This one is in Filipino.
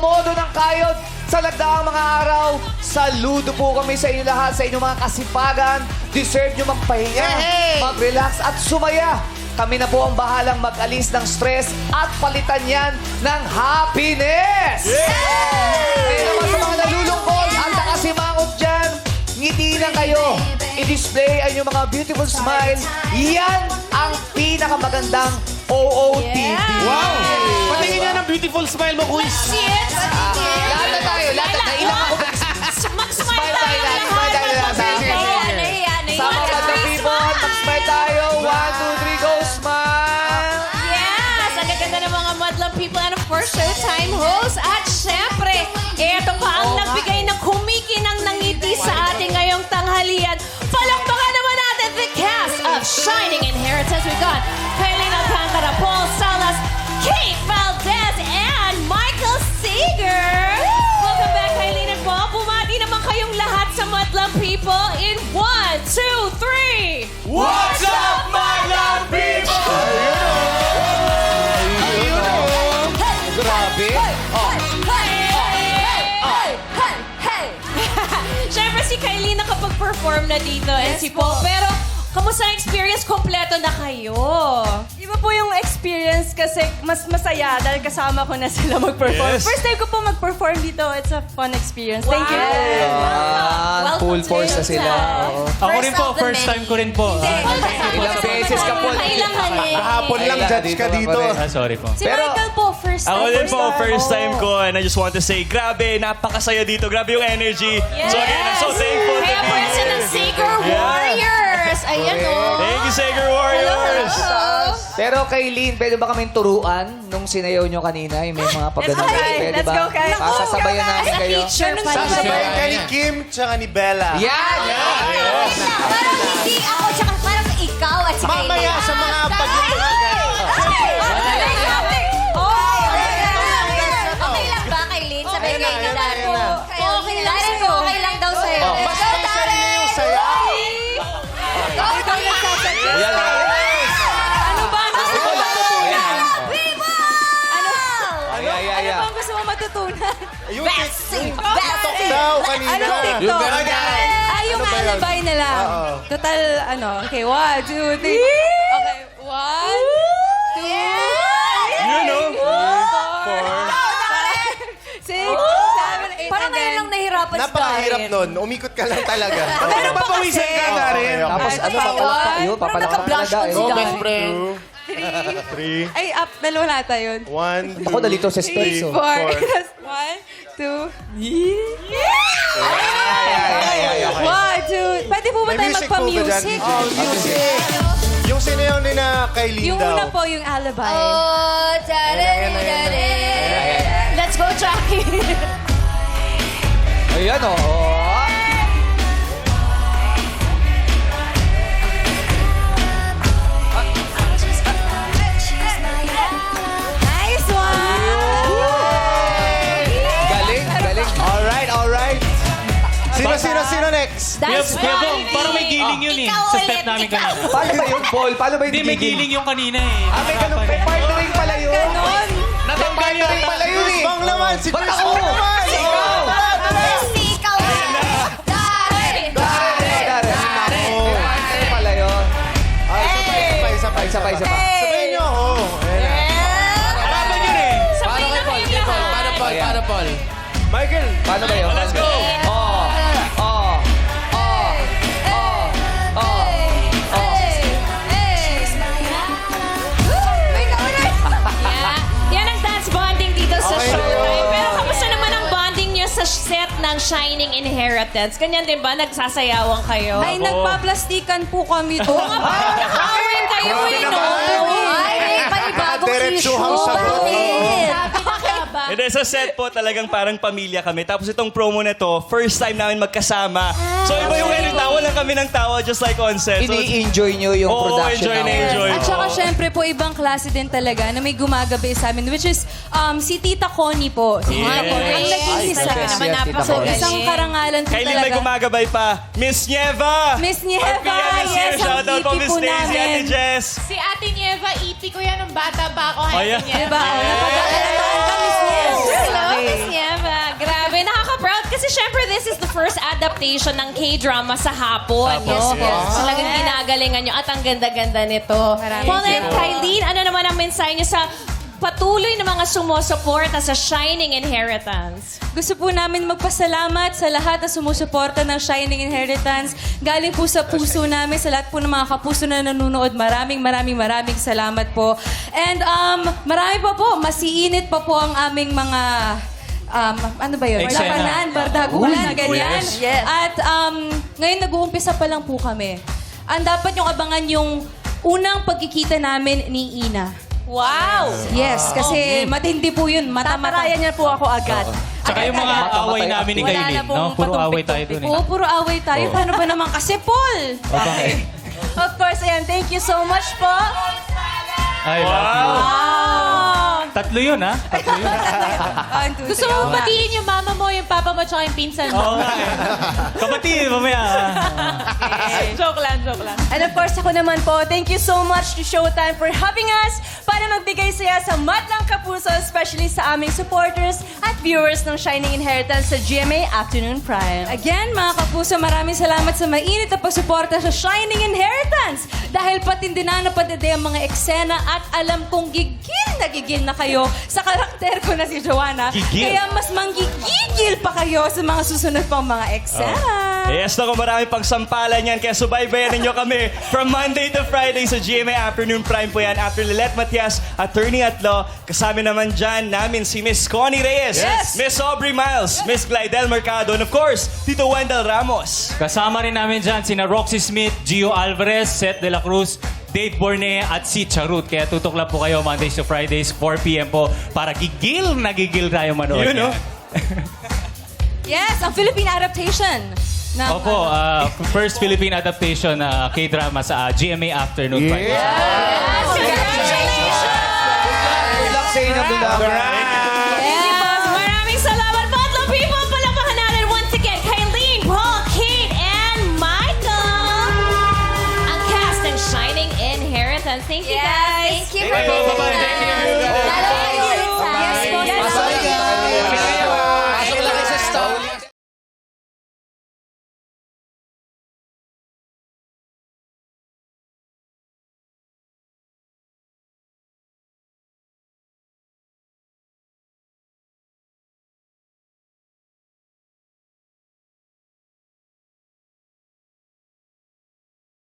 kumodo ng kayod sa nagdaang mga araw. Saludo po kami sa inyo lahat, sa inyong mga kasipagan. Deserve nyo magpahinga, mag-relax at sumaya. Kami na po ang bahalang mag-alis ng stress at palitan yan ng happiness! Kaya naman sa mga nalulungkot at nakasimangot dyan, ngiti lang kayo. I-display ang inyong mga beautiful smile. Yan ang pinakamagandang OOTD. Wow! Patingin nga ng beautiful smile mo, Kuya. Yes! Lahat na tayo. Lahat na. Ilang ako ba? Mag-smile tayo lahat. lahat. Smile tayo lahat. Sige, sige. Sama ba the people? Mag-smile tayo. 1, 2, 3, go. Smile. Yes! Ang gaganda ng mga madlang people and of course, Showtime host. At syempre, eto pa ang nagbigay ng kumikinang nangiti sa ating ngayong tanghalian. Palakpakan naman natin the cast of Shining Inheritance. We've got Kailin Alcantara, Paul Salas, Kate Valdez, and Michael Seeger. Welcome back, Kailin and Paul. Bumati naman kayong lahat sa madlang people in 1, 2, 3. What's up, my love people? Grabe. Siyempre si Kylie nakapag-perform na dito and si Paul. Pero, kamusta ang experience? Kompleto na kayo. Iba po yung experience kasi mas masaya dahil kasama ko na sila mag-perform. Yes. First time ko po mag-perform dito. It's a fun experience. Thank you. Full force na sila. Oo. Ako rin po, first time ko rin po. Ilang beses ka po. Kailangan eh. Kahapon lang judge ka dito. Sorry po. Si Pero- Michael po, first time. Ako din po, first time ko. And I just want to say, grabe, napakasaya dito. Grabe yung energy. So again, I'm so thankful to Kaya be po yan sila ng here. Seeger Warriors. Ayan o. Thank you, Sager Warriors. Pero kay Lynn, pwede ba kaming turuan nung sinayaw nyo kanina? Yung may mga pagano'n. Okay, Pwede let's ba? go, Kay. Sasabayan namin kayo. Teacher pa Sasabayin ka ni Kim tsaka ni Bella. Yan! Parang hindi ako, tsaka parang ikaw at si Mamaya sa mga Okay lang ba, Kailin? Sabi Okay na, kayo ayun na, Darren. ayun na. Okay lang sa'yo. Okay lang daw sa'yo. Mas may sa inyo yung saya. Yan. Ano ba? Ano gusto mo matutunan? Ay, ay, ay, Ano ay. ba ang gusto mo matutunan? Yung Bessie! TikTok daw kanina. Anong TikTok? Yung Bella. Yung Ano ba yun? alibi na lang. Oo. Total, okay, 1, 2, 3. Okay, 1, 2, You know? 6, 7, 8, Parang ngayon lang nahirapan si Napakahirap Darren. nun. Umikot ka lang talaga. Pero papawisan ka na rin. Okay, Tapos ano ba pala? Yun, papalakpak naka-blush talaga. on si Eh. Darren. friend. 3, Ay, up, dalawa na tayo. 1, Ako dalito sa stage. 4, 1, 2, One, two. Pwede po ba May tayo music po ba dyan? magpa-music? Oh, music. Yung sinayaw ni na Kylie Yung daw. una po, yung alibi. Oh, let's go, Chucky. Ayan, oo. Nice one! Galing, galing. Alright, alright. Sino next? That's Kaya po, right. parang may giling yun eh. Ikaw Sa ulit, step namin ikaw. kanina. Paano ba yun, Paul? Paano ba yung Hindi, may gigil? giling yung kanina eh. May ganun, may partnering pala yun. Ganon! May partnering pala yun eh. Bang naman, si Ba't Chris ako? Bang naman. Ikaw! Bessie, ikaw. Darren. Partnering pala yun. Isa pa. Isa pa. Sabayin niyo ako. Ayan na. Harapan yun eh. Sabay na kayo lahat. Michael. Paano ba yun? Let's go. Yan ang dance bonding dito sa Okay. Showtime. Pero kamusta naman ang bonding niyo sa set ng Shining Inheritance? Ganyan din ba? Nagsasayawan kayo? Ay, nagpaplastikan po kami doon. Awin kayo eh, no? Ay, may panibagong Diretsuhang issue. sagot. Bakit ba? And then sa set po, talagang parang pamilya kami. Tapos itong promo na to, first time namin magkasama. So iba yung energy. Tawa lang kami ng tawa just like on set. So, Ini-enjoy nyo yung Oo, production. enjoy na hour. enjoy. At saka syempre po, ibang klase din talaga na may gumagabi sa amin, which is si Tita Connie po. Si Tita Yes. Connie. Ang nag-iisa. Ay, naman yes, Tita So, Connie. isang karangalan po Kailin may talaga. gumagabay pa. Miss Nieva! Miss Nieva, Our pianist here. yes, ang Shoutout po EP Miss po Daisy, Ate namin. Jess. Si Ate Nieva, EP ko yan nung bata pa ako. Oh, yeah. Diba? Napag-aalaman ka, Miss Nieva. Hello, Miss Nieva. Kasi syempre, this is the first adaptation ng K-drama sa hapon. Yes, yes. Talagang ginagalingan nyo at ang ganda-ganda nito. Paul and Kylene, ano naman ang mensahe nyo sa patuloy na mga sumusuporta sa Shining Inheritance? Gusto po namin magpasalamat sa lahat na sumusuporta ng Shining Inheritance. Galing po sa puso namin, sa lahat po ng mga kapuso na nanonood. Maraming salamat po. And marami pa po, masiinit pa po ang aming mga ano ba yun? Eksena. Labanan, bardagulan, ganyan. Yes. At ngayon nag-uumpisa pa lang po kami. Ang dapat yung abangan yung unang pagkikita namin ni Ina. Wow! Yes, kasi matindi po yun. Mata-mata. Tatarayan niya po ako agad. Tsaka yung mga away namin ni Wala na Kailin, pong no? Puro away tayo dun eh. Oo, puro away tayo. Paano ba naman kasi, Paul? Of course, ayan. Thank you so much po. I love you. Tatlo yun, ha? Tatlo yun. Gusto mo batiin yung mama mo, yung papa mo, tsaka yung pinsan mo? Oo nga eh. Kapatid, mamaya. Joke lang. And of course, ako naman po, thank you so much to Showtime for having us para magbigay saya sa Madlang Kapuso, especially sa aming supporters at viewers ng Shining Inheritance sa GMA Afternoon Prime. Again, mga kapuso, maraming salamat sa mainit na pagsuporta sa Shining Inheritance. Dahil patindi na napadede ang mga eksena at alam kong gigil na kayo sa karakter ko na si Joanna. Gigil. Kaya mas manggigigil pa kayo sa mga susunod pang mga eksena. Yes, naku, marami pang sampalan yan. Kaya subaybayan ninyo kami from Monday to Friday sa GMA Afternoon Prime po yan. After Lilet Matias, Attorney at Law, kasama naman dyan namin si Miss Connie Reyes, Yes! Miss Aubrey Miles, Miss Glidel Mercado, and of course, Tito Wendell Ramos. Kasama rin namin dyan sina Roxy Smith, Gio Alvarez, Seth De La Cruz, Dave Bornea at si Charut. Kaya tutok lang po kayo Mondays to Fridays, 4 p.m. po para gigil na gigil tayo manood. Yun, no? Yes, ang Philippine adaptation. ng, Opo, first Philippine adaptation na K-drama sa GMA Afternoon Prime. Congratulations! Good luck sa inyo. Good luck. Yes, maraming salamat, Madlang people. Palakpakan natin once again, Kylene, Paul, Kate, and Michael. Ang cast ng Shining Inheritance. Thank you, guys. Thank you. Bye-bye. Thank you.